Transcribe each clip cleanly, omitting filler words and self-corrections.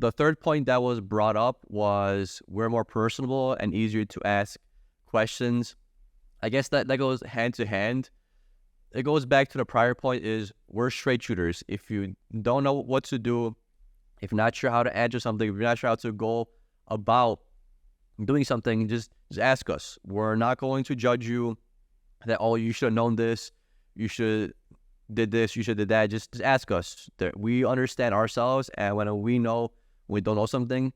The third point that was brought up was we're more personable and easier to ask questions. I guess that goes hand to hand. It goes back to the prior point is we're straight shooters. If you don't know what to do, if you're not sure how to answer something, if you're not sure how to go about doing something, just ask us. We're not going to judge you that, oh, you should have known this, you should did this, you should did that. Just ask us. That we understand ourselves, and when we don't know something,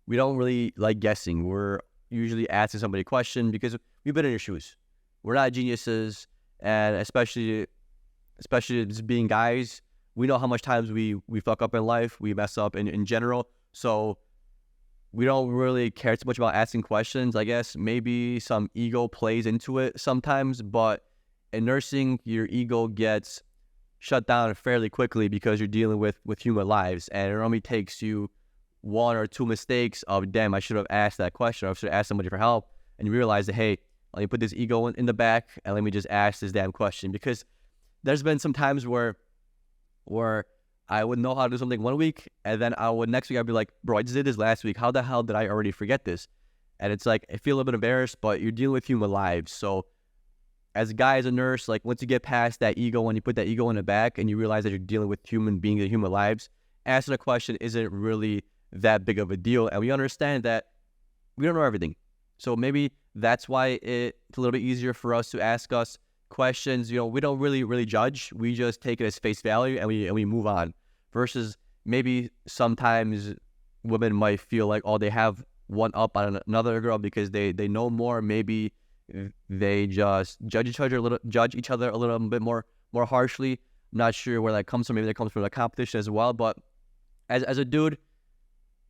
we don't really like guessing. We're usually asking somebody a question because we've been in your shoes. We're not geniuses, and especially just being guys, we know how much times we fuck up in life, we mess up in general. So we don't really care too much about asking questions. I guess maybe some ego plays into it sometimes, but in nursing, your ego gets shut down fairly quickly because you're dealing with human lives, and it only takes you one or two mistakes of, damn, I should have asked that question, or I should have asked somebody for help, and you realize that, hey, let me put this ego in the back and let me just ask this damn question. Because there's been some times where I would know how to do something one week, and then next week I'd be like, bro, I just did this last week. How the hell did I already forget this? And it's like, I feel a little bit embarrassed, but you're dealing with human lives. So as a guy, as a nurse, like once you get past that ego, when you put that ego in the back and you realize that you're dealing with human beings and human lives, asking a question isn't really that big of a deal. And we understand that we don't know everything. So maybe that's why it's a little bit easier for us to ask us questions. You know, we don't really judge. We just take it as face value and we move on. Versus maybe sometimes women might feel like, oh, they have one up on another girl because they know more. Maybe they just judge each other a little bit more harshly. I'm not sure where that comes from. Maybe that comes from the competition as well. But as a dude,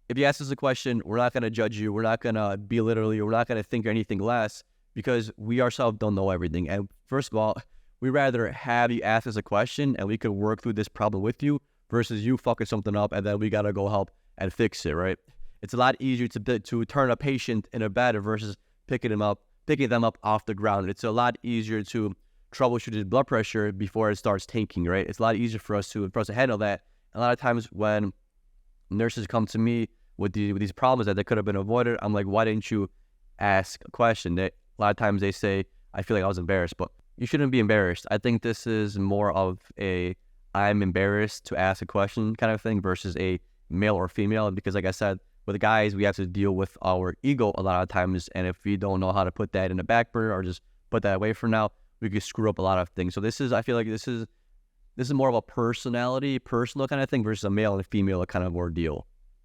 if you ask us a question, we're not going to judge you. We're not going to belittle you. We're not going to think anything less because we ourselves don't know everything. And first of all, we'd rather have you ask us a question and we could work through this problem with you versus you fucking something up and then we got to go help and fix it, right? It's a lot easier to turn a patient in a bed versus picking them up off the ground. It's a lot easier to troubleshoot his blood pressure before it starts tanking, right? It's a lot easier for us to handle that. A lot of times when nurses come to me with these problems that they could have been avoided, I'm like, why didn't you ask a question? A lot of times they say, I feel like I was embarrassed, but you shouldn't be embarrassed. I think this is more of I'm embarrassed to ask a question kind of thing versus a male or female, because like I said, with guys, we have to deal with our ego a lot of times, and if we don't know how to put that in the back burner or just put that away for now, we could screw up a lot of things. So I feel like this is more of a personal kind of thing versus a male and female kind of ordeal.